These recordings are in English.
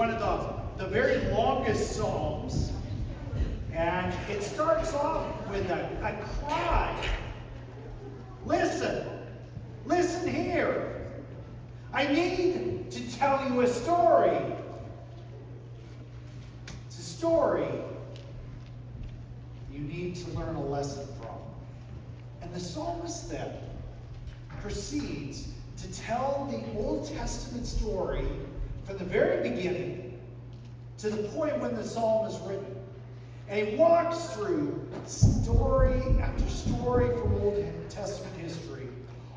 one of the very longest psalms. And it starts off with a cry. Listen. Listen here. I need to tell you a story. It's a story you need to learn a lesson from. And the psalmist then proceeds to tell the Old Testament story from the very beginning to the point when the psalm is written. And he walks through story after story from Old Testament history.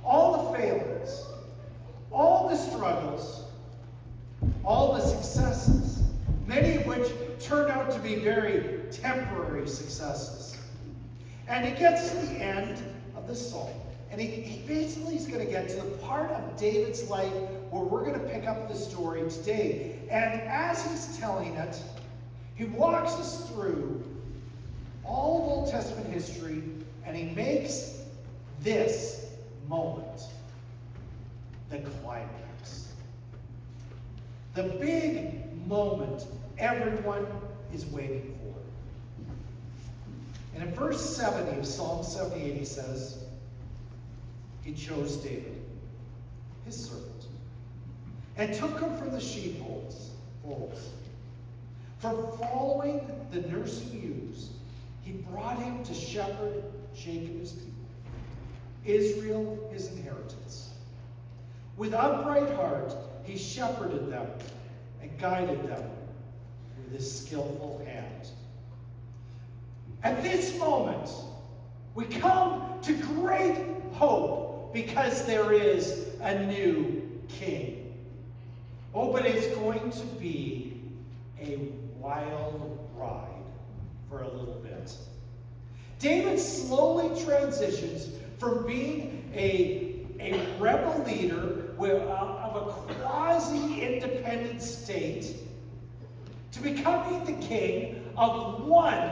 All the failings, all the struggles, all the successes, many of which turned out to be very temporary successes. And he gets to the end of the psalm. And he basically is going to get to the part of David's life where we're going to pick up the story today. And as he's telling it, he walks us through all of Old Testament history, and he makes this moment the climax. The big moment everyone is waiting for. And in verse 70 of Psalm 78, he says, he chose David, his servant, and took him from the sheepfolds, from following the nursing ewes. He brought him to shepherd Jacob his people, Israel his inheritance. With upright heart, he shepherded them and guided them with his skillful hand. At this moment, we come to great hope because there is a new king. Oh, but it's going to be a wild ride for a little bit. David slowly transitions from being a rebel leader of a quasi-independent state to becoming the king of one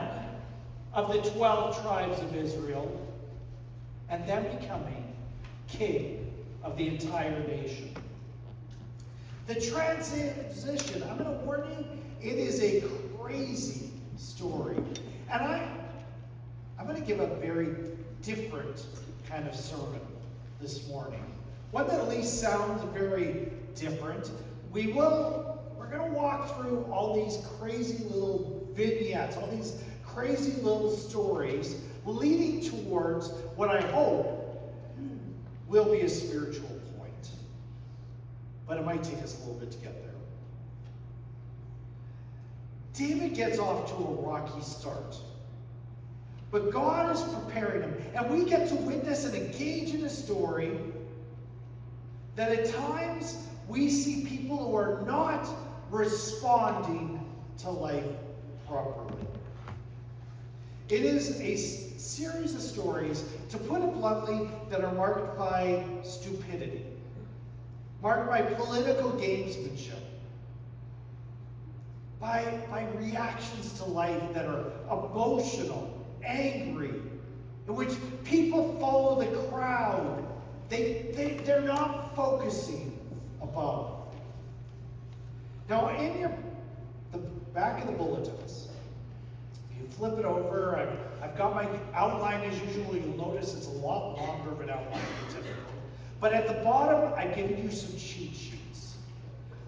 of the 12 tribes of Israel, and then becoming king of the entire nation. The transition, I'm going to warn you, it is a crazy story. And I'm going to give a very different kind of sermon this morning. One that at least sounds very different. We're going to walk through all these crazy little vignettes, all these crazy little stories leading towards what I hope will be a spiritual point. But it might take us a little bit to get there. David gets off to a rocky start. But God is preparing him. And we get to witness and engage in a story that at times we see people who are not responding to life properly. It is a series of stories, to put it bluntly, that are marked by stupidity, marked by political gamesmanship, by reactions to life that are emotional, angry, in which people follow the crowd. They're not focusing above. Now, in the back of the bulletins, if you flip it over, I've got my outline as usual. You'll notice it's a lot longer of an outline than typical. But at the bottom, I've given you some cheat sheets.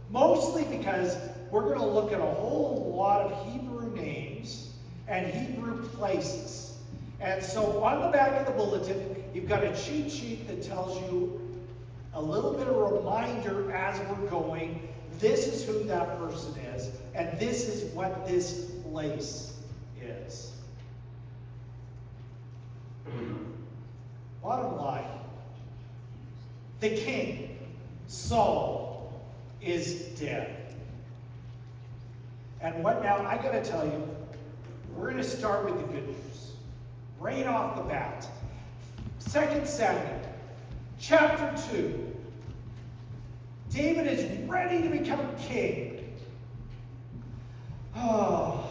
Mostly because we're going to look at a whole lot of Hebrew names and Hebrew places. And so on the back of the bulletin, you've got a cheat sheet that tells you a little bit of a reminder as we're going. This is who that person is, and this is what this place is. Bottom line, the king, Saul, is dead. And what now? I got to tell you, we're going to start with the good news. Right off the bat. 2 Samuel, chapter 2. David is ready to become king. Oh,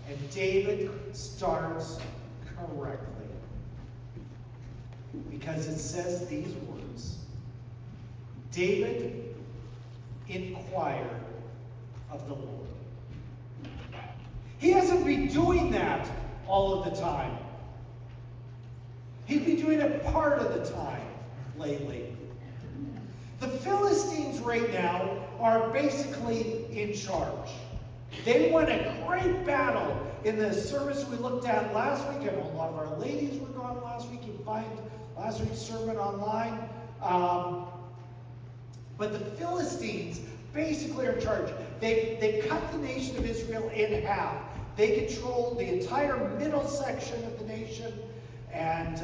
and David starts correctly. Because it says these words. David inquired of the Lord. He hasn't been doing that all of the time. He's been doing it part of the time lately. The Philistines right now are basically in charge. They won a great battle in the service we looked at last week. I know a lot of our ladies were gone last week. You can find last week's sermon online. But the Philistines basically are in charge. They cut the nation of Israel in half. They control the entire middle section of the nation, and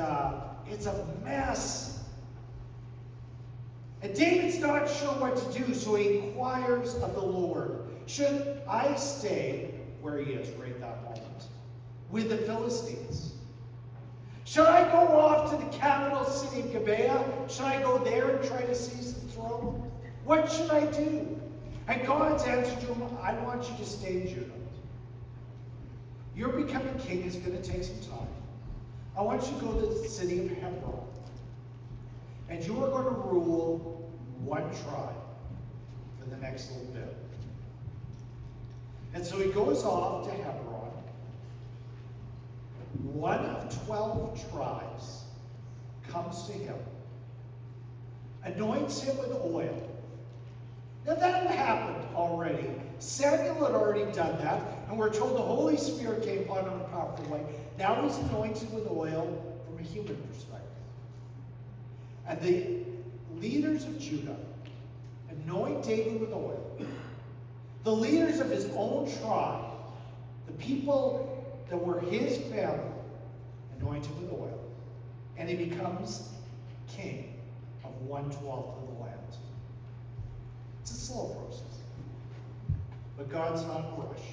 it's a mess. And David's not sure what to do, so he inquires of the Lord. Should I stay where he is right at that moment with the Philistines? Should I go off to the capital city of Gibeah? Should I go there and try to seize the throne? What should I do? And God's answer to him, I want you to stay in Judah. Your becoming king is going to take some time. I want you to go to the city of Hebron. And you are going to rule one tribe for the next little bit. And so he goes off to Hebron. One of 12 tribes comes to him, anoints him with oil. Now that had happened already. Samuel had already done that, and we're told the Holy Spirit came upon him in a powerful way. Now he's anointed with oil from a human perspective. And the leaders of Judah anoint David with oil. The leaders of his own tribe, the people that were his family, anoint him with oil. And he becomes king of 1/12 of the land. It's a slow process. But God's not in a rush.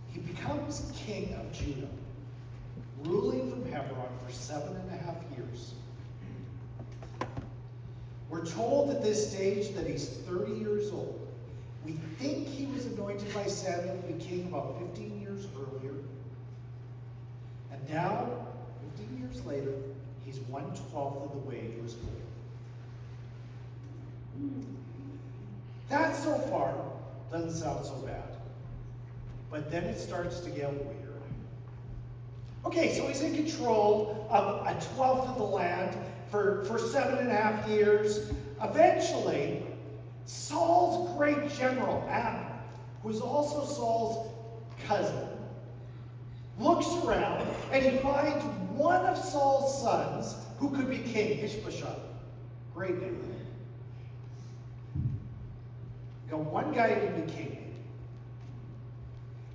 He becomes king of Judah, ruling from Hebron for 7.5 years. We're told at this stage that he's 30 years old. We think he was anointed by Samuel to be king about 15 years earlier. And now, 15 years later, he's 1/12 of the way to his goal. That so far doesn't sound so bad. But then it starts to get weird. Okay, so he's in control of 1/12 of the land for 7.5 years. Eventually, Saul's great general, Abner, who is also Saul's cousin, looks around and he finds one of Saul's sons who could be king, Ishbosheth. Great name. You got one guy who can be king.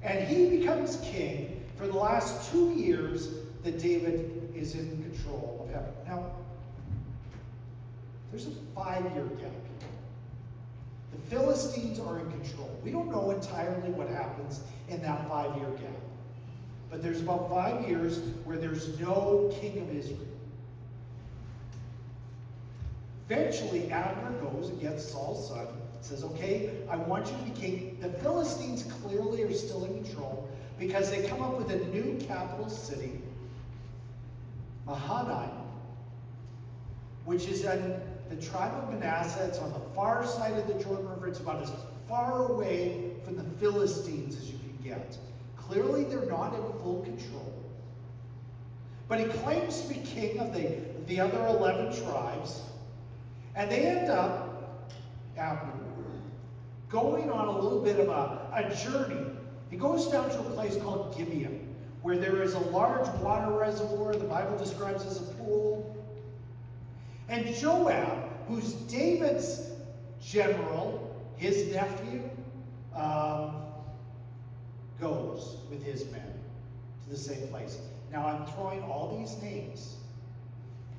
And he becomes king for the last 2 years that David is in control of Hebron. Now, there's a 5-year gap here. The Philistines are in control. We don't know entirely what happens in that 5-year gap. But there's about 5 years where there's no king of Israel. Eventually, Abner goes and gets Saul's son, says, okay, I want you to be king. The Philistines clearly are still in control because they come up with a new capital city, Mahanaim, which is in the tribe of Manasseh. It's on the far side of the Jordan River. It's about as far away from the Philistines as you can get. Clearly, they're not in full control. But he claims to be king of the other 11 tribes. And they end up, Abner, going on a little bit of a journey. He goes down to a place called Gibeon, where there is a large water reservoir the Bible describes as a pool. And Joab, who's David's general, his nephew, goes with his men to the same place. Now I'm throwing all these names.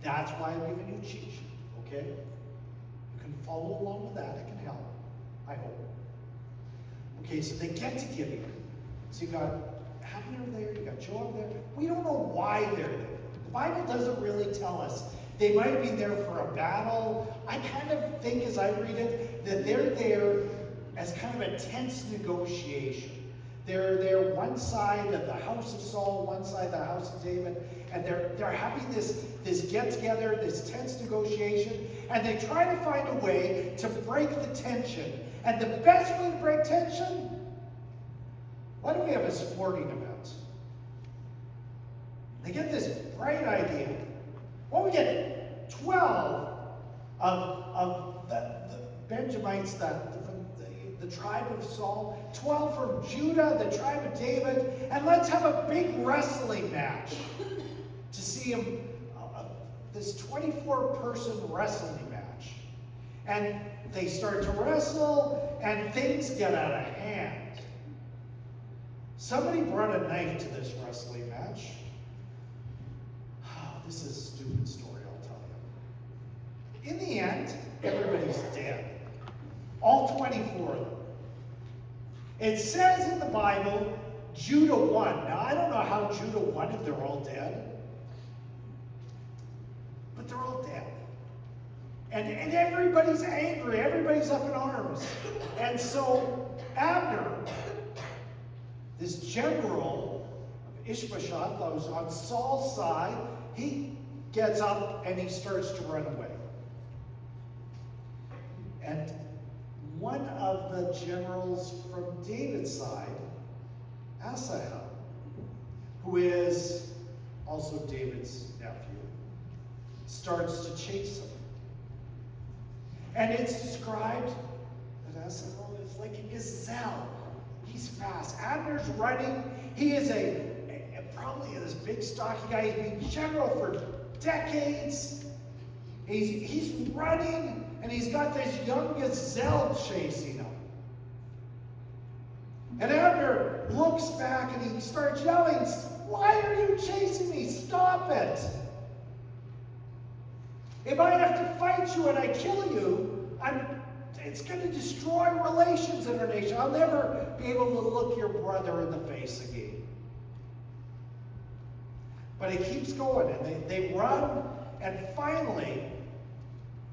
That's why I'm giving you a cheat sheet, okay? You can follow along with that. It can help, I hope. Okay, so they get to Gibeon. So you got Abner there, you got Joab there. We don't know why they're there. The Bible doesn't really tell us. They might have been there for a battle. I kind of think, as I read it, that they're there as kind of a tense negotiation. They're there one side of the house of Saul, one side of the house of David, and they're having this get-together, this tense negotiation, and they try to find a way to break the tension And the best way to break tension? Why don't we have a sporting event? They get this bright idea. Why don't we get 12 of the Benjamites, the tribe of Saul, 12 from Judah, the tribe of David, and let's have a big wrestling match to see him, this 24-person wrestling match. And they start to wrestle, and things get out of hand. Somebody brought a knife to this wrestling match. Oh, this is a stupid story, I'll tell you. In the end, everybody's dead. All 24 of them. It says in the Bible, Judah won. Now, I don't know how Judah won if they're all dead. But they're all dead. And everybody's angry. Everybody's up in arms. And so Abner, this general of Ishbosheth, that was on Saul's side, he gets up and he starts to run away. And one of the generals from David's side, Asahel, who is also David's nephew, starts to chase him. And it's described that Asahel is like a gazelle. He's fast. Abner's running. He is probably this big stocky guy. He's been general for decades. He's running, and he's got this young gazelle chasing him. And Abner looks back and he starts yelling, "Why are you chasing me? Stop it! If I have to fight you and I kill you, it's going to destroy relations in our nation. I'll never be able to look your brother in the face again." But he keeps going, and they run, and finally,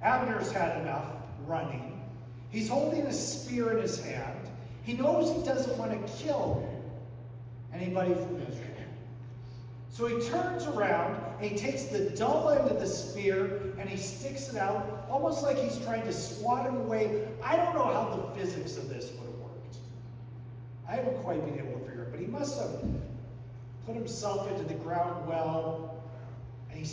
Abner's had enough running. He's holding a spear in his hand. He knows he doesn't want to kill anybody from Israel. So he turns around, and he takes the dull end of the spear, and he sticks it out, almost like he's trying to swat him away. I don't know how the physics of this would have worked. I haven't quite been able to figure it, but he must have put himself into the ground well, and he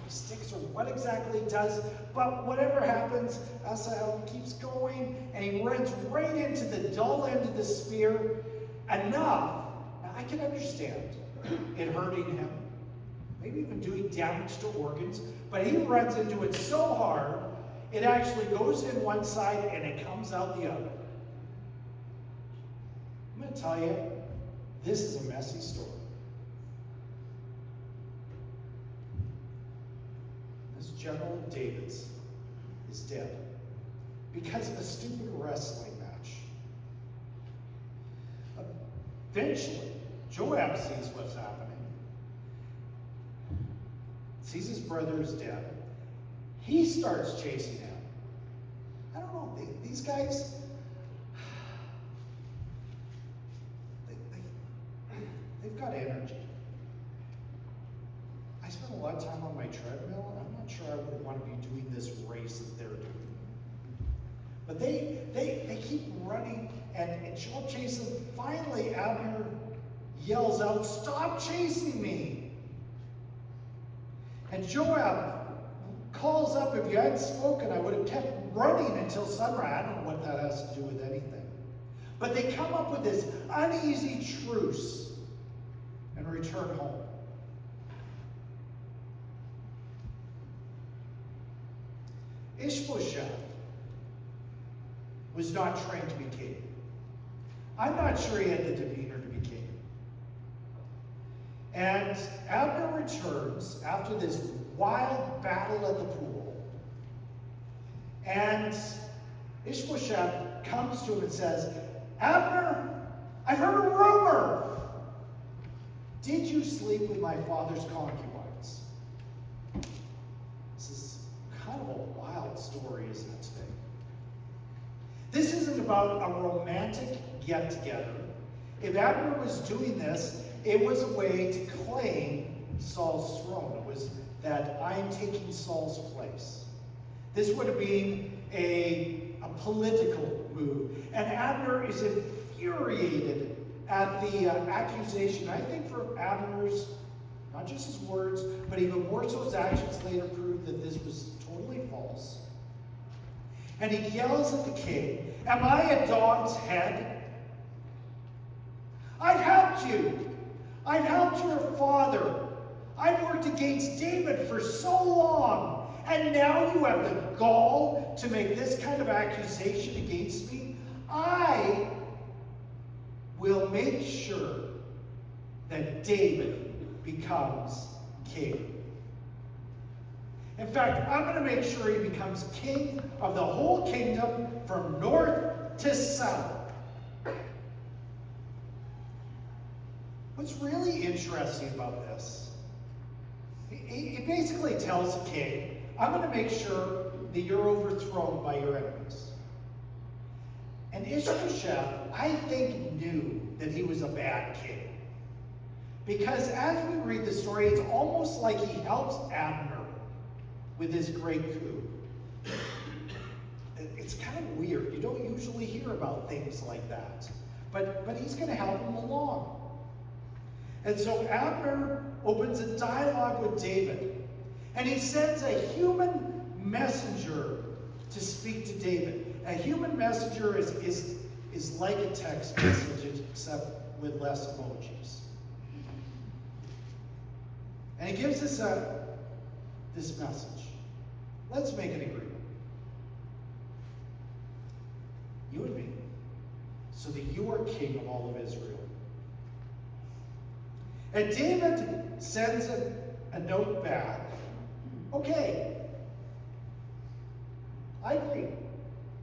sticks or what exactly he does, but whatever happens, Asahel keeps going, and he runs right into the dull end of the spear, enough. Now I can understand it hurting him, maybe even doing damage to organs, but he runs into it so hard, it actually goes in one side and it comes out the other. I'm going to tell you, this is a messy story. This general of David's is dead because of a stupid wrestling match. Eventually, Joab sees what's happening, sees his brother is dead. He starts chasing him. I don't know, these guys, they've got energy. I spend a lot of time on my treadmill, and I'm not sure I would want to be doing this race that they're doing. But they keep running, and Joab chases them. Finally, Abner yells out, "Stop chasing me!" And Joab calls up, "If you hadn't spoken, I would have kept running until sunrise." I don't know what that has to do with anything. But they come up with this uneasy truce and return home. Ishbosheth was not trained to be king. I'm not sure he had the demeanor to be king. And Abner returns after this wild battle at the pool. And Ishbosheth comes to him and says, "Abner, I've heard a rumor. Did you sleep with my father's concubines?" This is kind of a wild story, isn't it, today? This isn't about a romantic get-together. If Abner was doing this, it was a way to claim Saul's throne. It was that I'm taking Saul's place. This would have been a a political move. And Abner is infuriated at the accusation. I think for Abner's, not just his words, but even more so his actions later proved that this was totally false. And he yells at the king, "Am I a dog's head? I've helped you. I've helped your father. I've worked against David for so long. And now you have the gall to make this kind of accusation against me? I will make sure that David becomes king. In fact, I'm going to make sure he becomes king of the whole kingdom from north to south." What's really interesting about this, he basically tells the king, "I'm going to make sure that you're overthrown by your enemies." And Ishbosheth, I think, knew that he was a bad king. Because as we read the story, it's almost like he helps Abner with his great coup. It's kind of weird. You don't usually hear about things like that. But he's going to help him along. And so Abner opens a dialogue with David. And he sends a human messenger to speak to David. A human messenger is like a text message, except with less emojis. And he gives us this message. Let's make an agreement. You and me, so that you are king of all of Israel. And David sends a note back. Okay, I agree.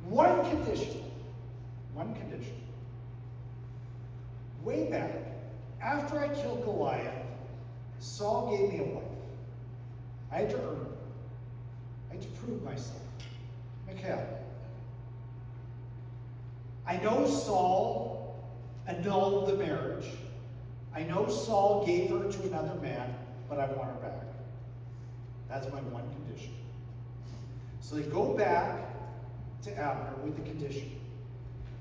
One condition. One condition. Way back, after I killed Goliath, Saul gave me a wife. I had to earn her. I had to prove myself. Michal. I know Saul annulled the marriage. I know Saul gave her to another man, but I want her back. That's my one condition. So they go back to Abner with the condition.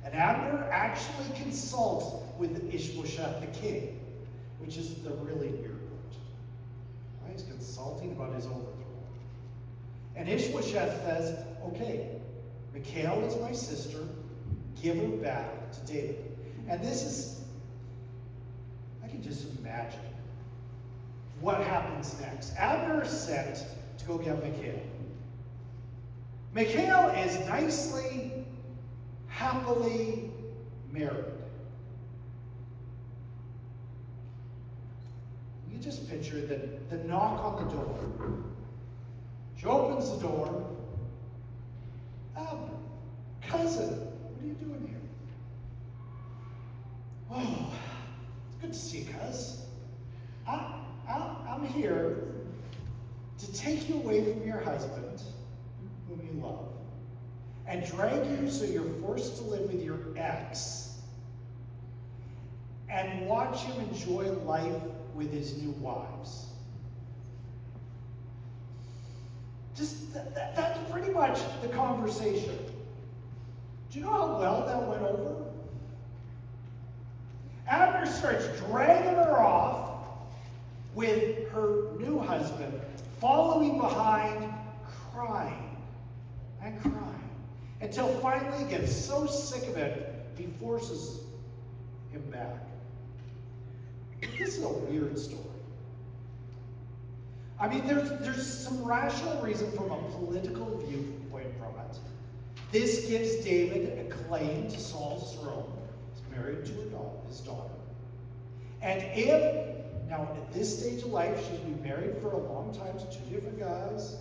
And Abner actually consults with Ishbosheth the king, which is the really weird part. He's consulting about his overthrow. And Ishbosheth says, okay, Michal is my sister, give her back to David. And this is, I can just imagine what happens next. Abner is sent to go get Michal. Michal is nicely, happily married. You just picture the knock on the door. She opens the door. Abner, cousin, what are you doing here? Oh, it's good to see you, cuz. I'm here to take you away from your husband, whom you love, and drag you so you're forced to live with your ex and watch him enjoy life with his new wives. Just that's pretty much the conversation. Do you know how well that went over? Abner starts dragging her off with her new husband, following behind, crying and crying, until finally he gets so sick of it, he forces him back. This is a weird story. I mean, there's some rational reason from a political viewpoint from it. This gives David a claim to Saul's throne. He's married to his daughter. And if, now at this stage of life, she's been married for a long time to two different guys,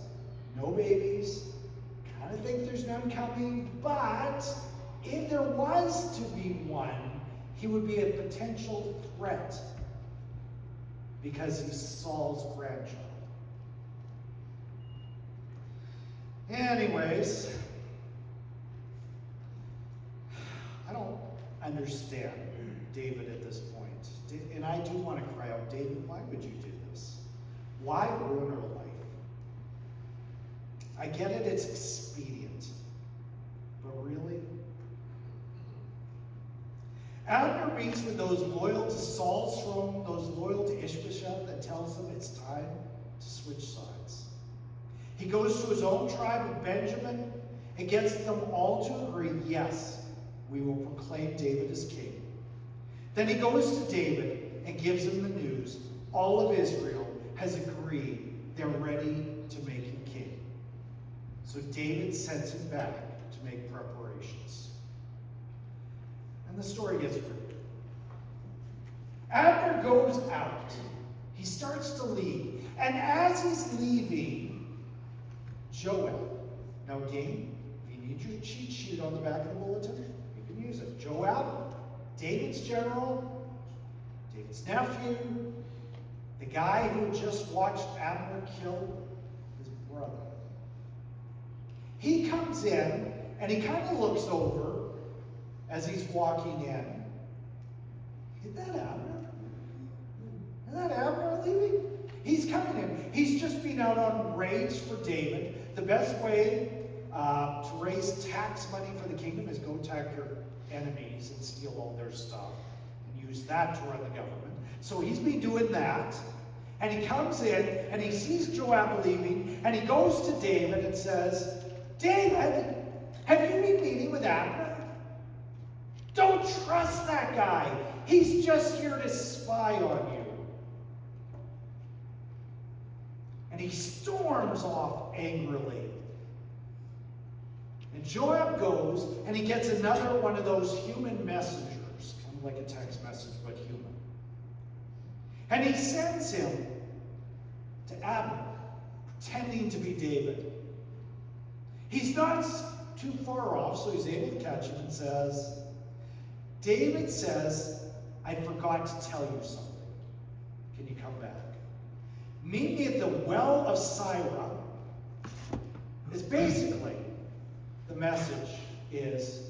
no babies, kind of think there's none coming, but if there was to be one, he would be a potential threat because he's Saul's grandchild. Anyways, I don't understand David at this point. And I do want to cry out, David, why would you do this? Why ruin her life? I get it, it's expedient. But really? Abner meets with those loyal to Saul's throne, those loyal to Ishbosheth, that tells them it's time to switch sides. He goes to his own tribe of Benjamin and gets them all to agree, yes, we will proclaim David as king. Then he goes to David and gives him the news. All of Israel has agreed they're ready to make him king. So David sends him back to make preparations. And the story gets weird. Abner goes out. He starts to leave. And as he's leaving, Joab. Now again, if you need your cheat sheet on the back of the bulletin, you can use it. Joab, David's general, David's nephew, the guy who had just watched Abner kill his brother. He comes in and he kind of looks over as he's walking in. Is that Abner? Is that Abner leaving? He's coming in. He's just been out on raids for David. The best way to raise tax money for the kingdom is go attack your enemies and steal all their stuff and use that to run the government. So he's been doing that. And he comes in and he sees Joab leaving and he goes to David and says, David, have you been meeting with Abner? Don't trust that guy. He's just here to spy on you. And he storms off angrily. And Joab goes and he gets another one of those human messengers, kind of like a text message, but human. And he sends him to Abner, pretending to be David. He's not too far off, so he's able to catch him and says, David says, I forgot to tell you something. Can you come back? Meet me at the well of Sirah. Is basically, the message is,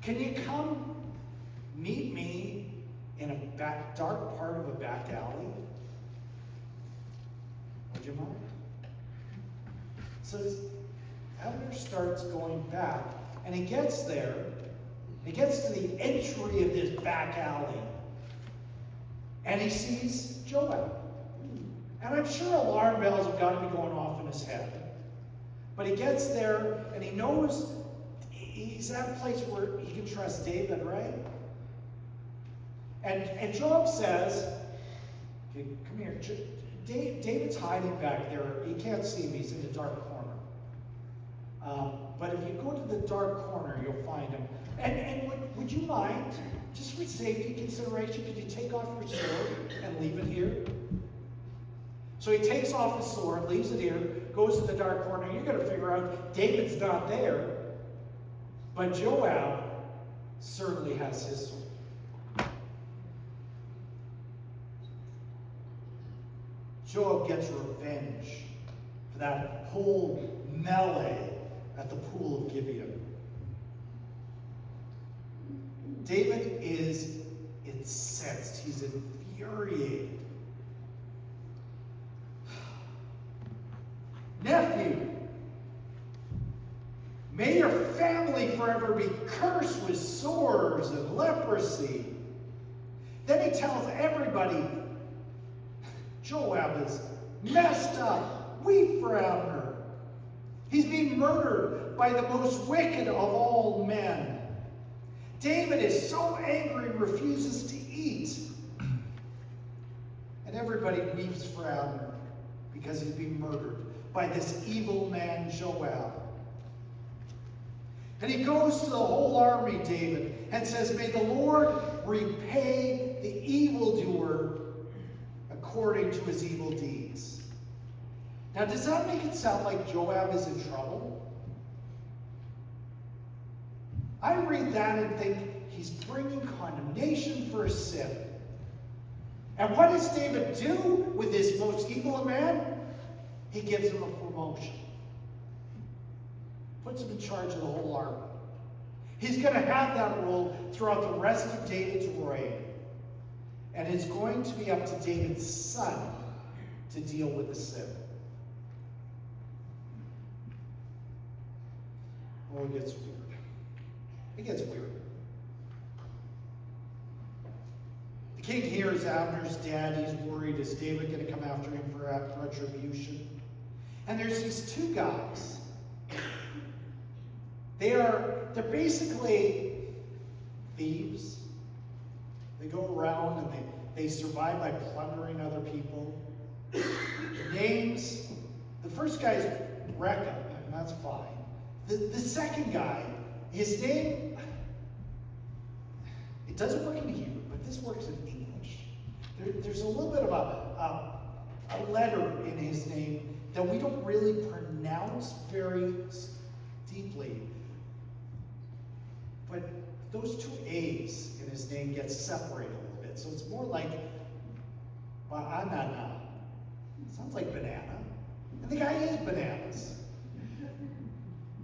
can you come meet me in a dark part of a back alley? Would you mind? So Abner starts going back, and he gets there. He gets to the entry of this back alley, and he sees Joab. And I'm sure alarm bells have got to be going off in his head. But he gets there, and he knows he's at a place where he can trust David, right? And Joab says, okay, come here. David's hiding back there. He can't see me. He's in the dark corner. But if you go to the dark corner, you'll find him. And would you mind, just for safety consideration, could you take off your sword and leave it here? So he takes off his sword, leaves it here, goes to the dark corner. You're going to figure out David's not there. But Joab certainly has his sword. Joab gets revenge for that whole melee at the pool of Gibeon. David is incensed. He's infuriated. Nephew, may your family forever be cursed with sores and leprosy. Then he tells everybody, Joab is messed up. Weep for Abner. He's being murdered by the most wicked of all men. David is so angry and refuses to eat. And everybody weeps for Abner because he's being murdered by this evil man, Joab. And he goes to the whole army, David, and says, may the Lord repay the evildoer according to his evil deeds. Now, does that make it sound like Joab is in trouble? I read that and think he's bringing condemnation for his sin. And what does David do with this most evil of man? He gives him a promotion. Puts him in charge of the whole army. He's going to have that role throughout the rest of David's reign. And it's going to be up to David's son to deal with the sin. Oh, it gets weird. It gets weird. The king hears Abner's dead. He's worried, is David going to come after him for retribution? And there's these two guys. They're basically thieves. They go around and they survive by plundering other people. Names, the first guy's Recca, and that's fine. The second guy, his name, it doesn't work in Hebrew, but this works in English. There's a little bit of a letter in his name that we don't really pronounce very deeply. But those two A's in his name get separated a little bit. So it's more like banana. Sounds like banana. And the guy is bananas.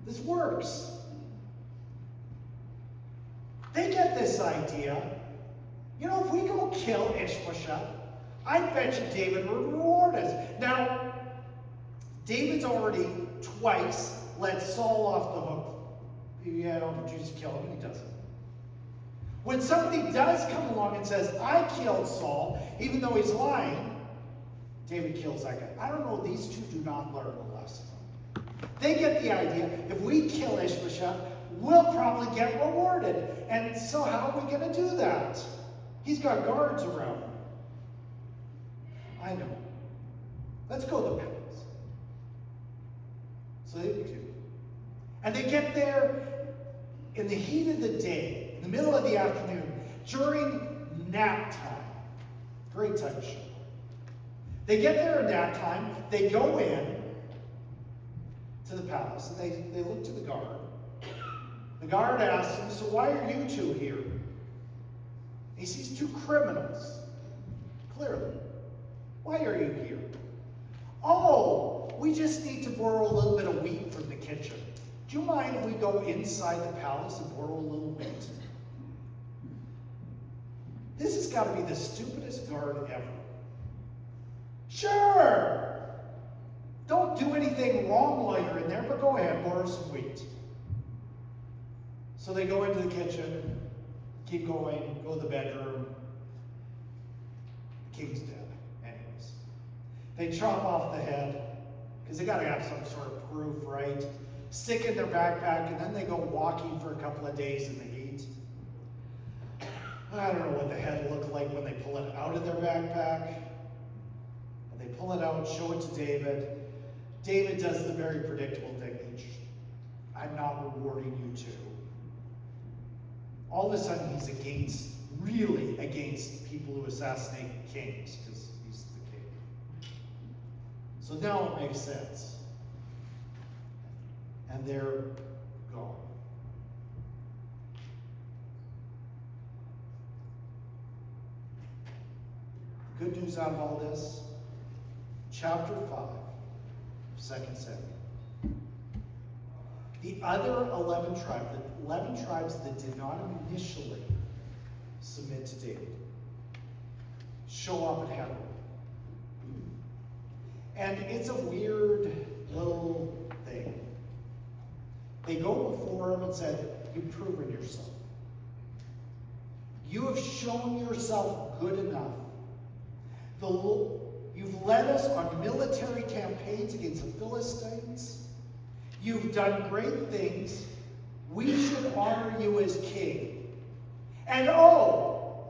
This works. They get this idea. You know, if we go kill Ishbosheth, I bet you David would reward us. Now, David's already twice let Saul off the hook. Yeah, don't just kill him, he doesn't. When somebody does come along and says, I killed Saul, even though he's lying, David kills that guy. I don't know, these two do not learn a lesson. They get the idea, if we kill Ishbosheth, we'll probably get rewarded. And so how are we going to do that? He's got guards around him. I know. Let's go to the palace. So they do. And they get there in the heat of the day, in the middle of the afternoon, during nap time. Great time to show up. They get there at nap time, they go in to the palace, and they look to the guard. The guard asks him, so why are you two here? He sees two criminals, clearly. Why are you here? Oh, we just need to borrow a little bit of wheat from the kitchen. Do you mind if we go inside the palace and borrow a little wheat? This has got to be the stupidest guard ever. Sure! Don't do anything wrong while you're in there, but go ahead, borrow some wheat. So they go into the kitchen, keep going, go to the bedroom. The king's dead, anyways. They chop off the head, because they got to have some sort of proof, right? Stick in their backpack, and then they go walking for a couple of days in the heat. I don't know what the head looked like when they pull it out of their backpack. But they pull it out, show it to David. David does the very predictable thing. I'm not rewarding you two. All of a sudden, he's really against people who assassinate kings, because he's the king. So now it makes sense. And they're gone. Good news out of all this, chapter 5 of 2 Samuel. The other 11 tribes, the 11 tribes that did not initially submit to David, show up at Hebron. And it's a weird little thing. They go before him and said, you've proven yourself. You have shown yourself good enough. You've led us on military campaigns against the Philistines. You've done great things. We should honor you as king. And oh,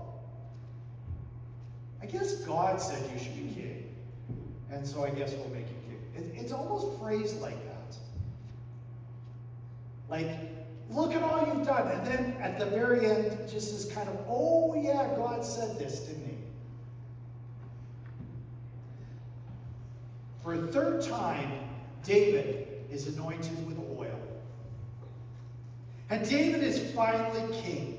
I guess God said you should be king. And so I guess we'll make you king. It's almost phrased like that. Like, look at all you've done. And then at the very end, just this kind of, oh yeah, God said this, didn't he? For a third time, David is anointed with oil. And David is finally king.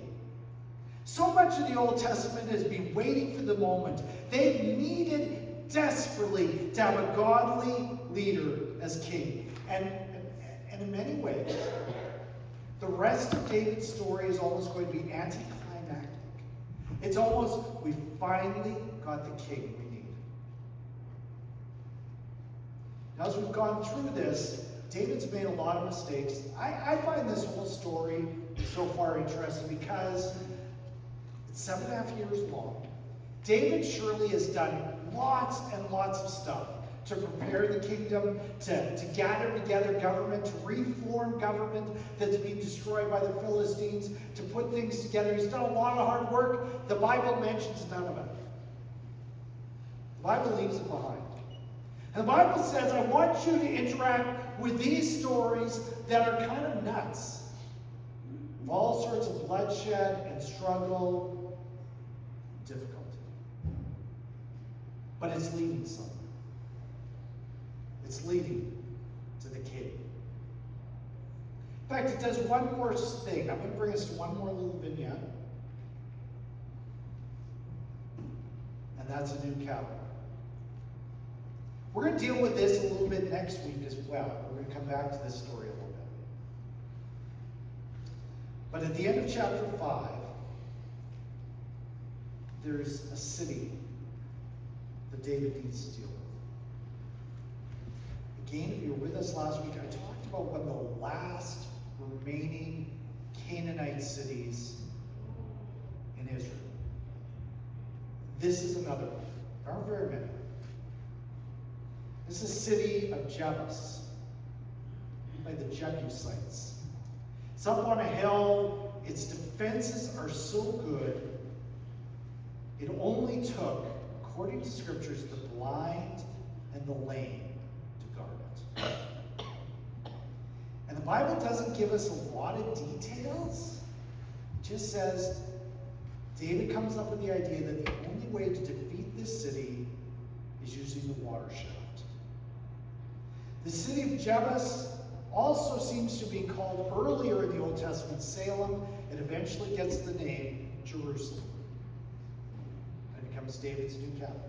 So much of the Old Testament has been waiting for the moment. They've needed desperately to have a godly leader as king. And in many ways, the rest of David's story is almost going to be anticlimactic. It's almost, we finally got the king we need. Now, as we've gone through this, David's made a lot of mistakes. I find this whole story is so far interesting because it's 7.5 years long. David surely has done lots and lots of stuff to prepare the kingdom, to gather together government, to reform government that's being destroyed by the Philistines, to put things together. He's done a lot of hard work. The Bible mentions none of it. The Bible leaves it behind. And the Bible says, I want you to interact with these stories that are kind of nuts. Of all sorts of bloodshed and struggle, difficulty. But it's leading somewhere. It's leading to the king. In fact, it does one more thing. I'm going to bring us to one more little vignette. And that's a new capital. We're going to deal with this a little bit next week as well. We're going to come back to this story a little bit. But at the end of chapter 5, there's a city that David needs to deal with. Again, if you were with us last week, I talked about one of the last remaining Canaanite cities in Israel. This is another one. There aren't very many. This is the city of Jebus, by the Jebusites. It's up on a hill. Its defenses are so good. It only took, according to scriptures, the blind and the lame to guard it. And the Bible doesn't give us a lot of details. It just says David comes up with the idea that the only way to defeat this city is using the water shaft. The city of Jebus also seems to be called earlier in the Old Testament Salem. It eventually gets the name Jerusalem. And it becomes David's new capital.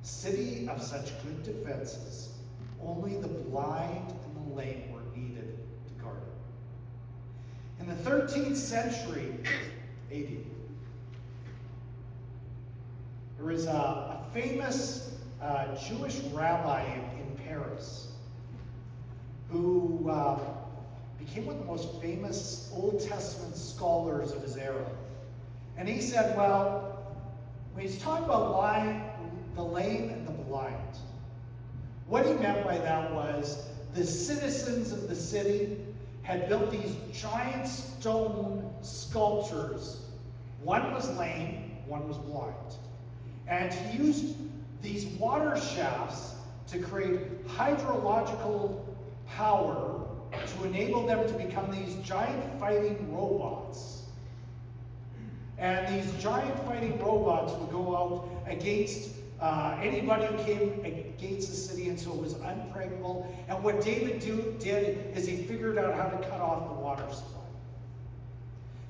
City of such good defenses, only the blind and the lame were needed to guard it. In the 13th century AD, there was a famous Jewish rabbi in Paris who became one of the most famous Old Testament scholars of his era. And he said, well, when he's talking about the lame and the blind, what he meant by that was the citizens of the city had built these giant stone sculptures. One was lame, one was blind. And he used these water shafts to create hydrological power to enable them to become these giant fighting robots. And these giant fighting robots would go out against anybody who came against the city, and so it was unpregnable. And what David did is he figured out how to cut off the water supply.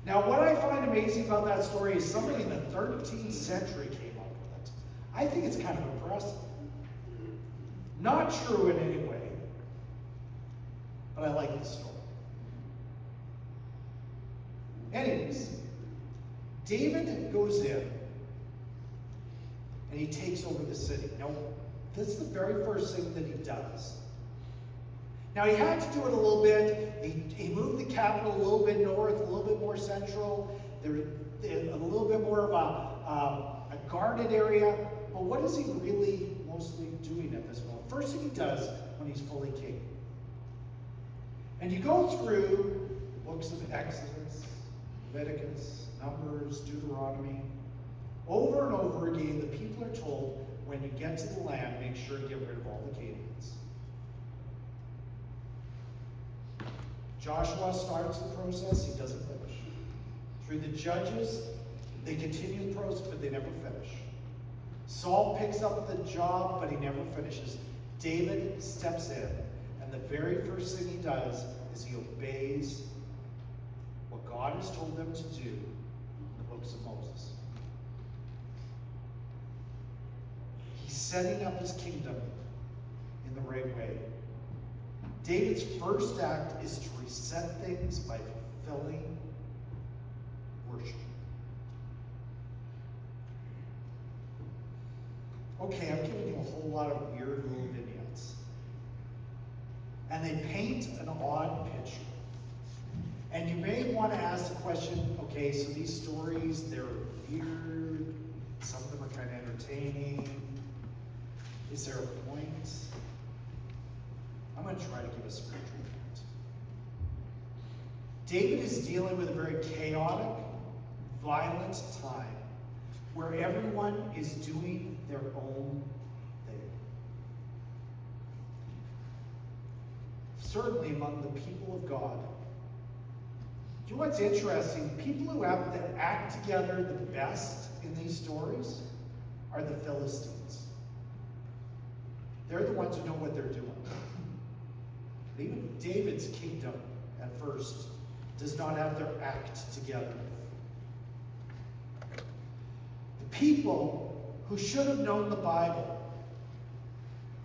Now, what I find amazing about that story is somebody in the 13th century came up with it. I think it's kind of impressive. Not true in any way, but I like the story. Anyways, David goes in and he takes over the city. Now, this is the very first thing that he does. Now, he had to do it a little bit. He moved the capital a little bit north, a little bit more central. There a little bit more of a guarded area. But what is he really mostly doing at this moment? First thing he does when he's fully king. And you go through the books of Exodus, Leviticus, Numbers, Deuteronomy. Over and over again, the people are told, when you get to the land, make sure to get rid of all the Canaanites. Joshua starts the process, he doesn't finish. Through the judges, they continue the process, but they never finish. Saul picks up the job, but he never finishes. David steps in, and the very first thing he does is he obeys what God has told them to do in the books of Moses. He's setting up his kingdom in the right way. David's first act is to reset things by fulfilling worship. Okay, I've given you a whole lot of weird little vignettes. and they paint an odd picture. And you may want to ask the question, okay, so these stories, they're weird, some of them are kind of entertaining. Is there a point? I'm going to try to give a spiritual point. David is dealing with a very chaotic, violent time where everyone is doing their own thing. Certainly among the people of God. Do you know what's interesting? People who have that act together the best in these stories are the Philistines. They're the ones who know what they're doing. Even David's kingdom at first does not have their act together. The people who should have known the Bible,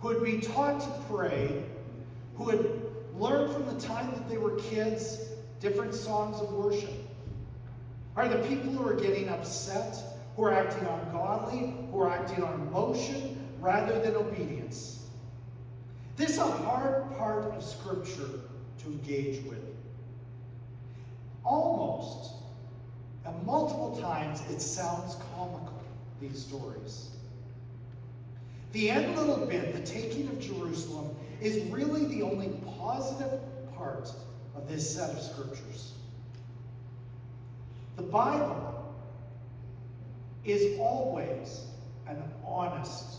who had been taught to pray, who had learned from the time that they were kids different songs of worship, are the people who are getting upset, who are acting ungodly, who are acting on emotion rather than obedience. This is a hard part of Scripture to engage with. Almost, and multiple times, it sounds comical, these stories. The end little bit, the taking of Jerusalem, is really the only positive part of this set of Scriptures. The Bible is always an honest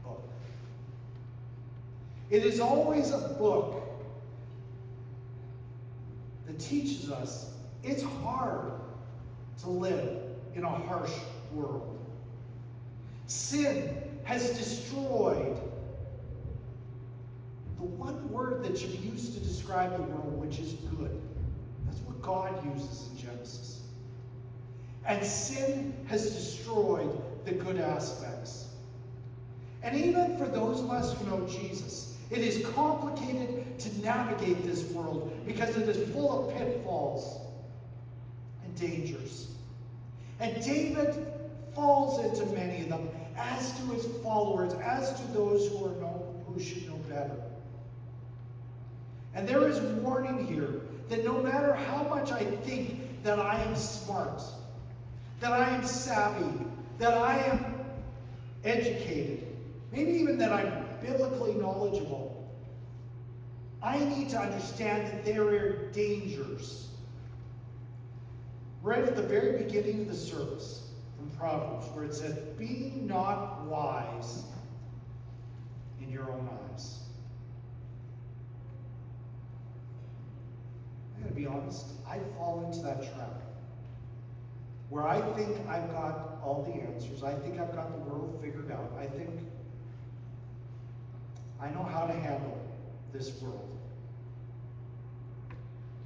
book. It is always a book that teaches us it's hard to live in a harsh world. Sin has destroyed the one word that you use to describe the world, which is good. That's what God uses in Genesis. And sin has destroyed the good aspects. And even for those of us who know Jesus, it is complicated to navigate this world because it is full of pitfalls and dangers. And David falls into many of them, as do his followers, as do those who should know better. And there is warning here that no matter how much I think that I am smart, that I am savvy, that I am educated, maybe even that I'm biblically knowledgeable, I need to understand that there are dangers. Right at the very beginning of the service from Proverbs, where it said, "Be not wise in your own eyes." I'm going to be honest, I fall into that trap where I think I've got all the answers. I think I've got the world figured out. I think I know how to handle this world.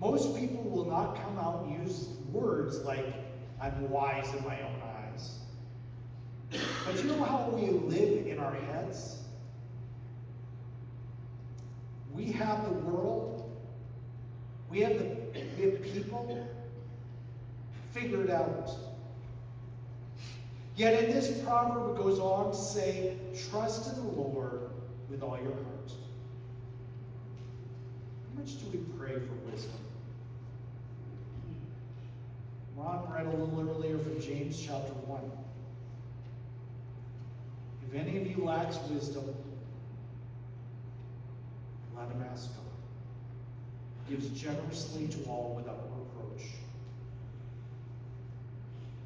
Most people will not come out and use words like, "I'm wise in my own eyes." But you know how we live in our heads? We have the world, we have people figured out. Yet in this proverb it goes on to say, "Trust in the Lord with all your heart." How much do we pray for wisdom? Ron read a little earlier from James chapter 1. If any of you lacks wisdom, let him ask God. Gives generously to all without reproach.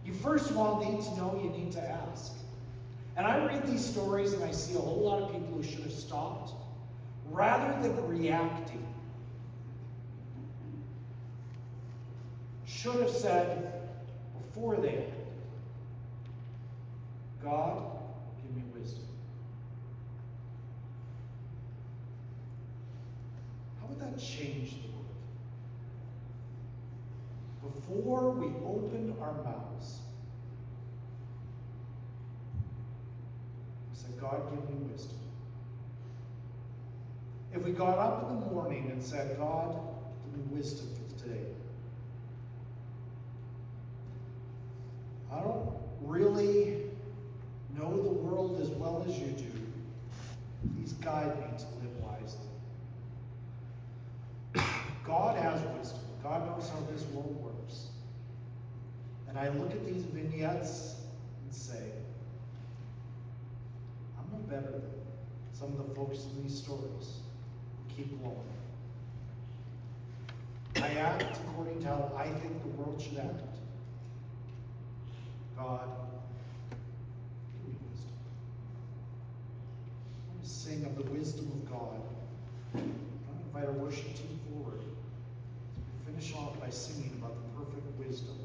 You first of all need to know you need to ask. And I read these stories and I see a whole lot of people who should have stopped rather than reacting. Should have said before they acted, "God, give me wisdom." How would that change the world? Before we opened our mouths, we said, "God, give me wisdom." If we got up in the morning and said, "God, give me wisdom for today," I don't really know the world as well as you do. Please guide me to live wisely. God has wisdom. God knows how this world works. And I look at these vignettes and say, I'm no better than some of the folks in these stories who keep glowing. I act according to how I think the world should act. God, give me wisdom. I want to sing of the wisdom of God. I want to invite our worship team forward. We finish off by singing about the perfect wisdom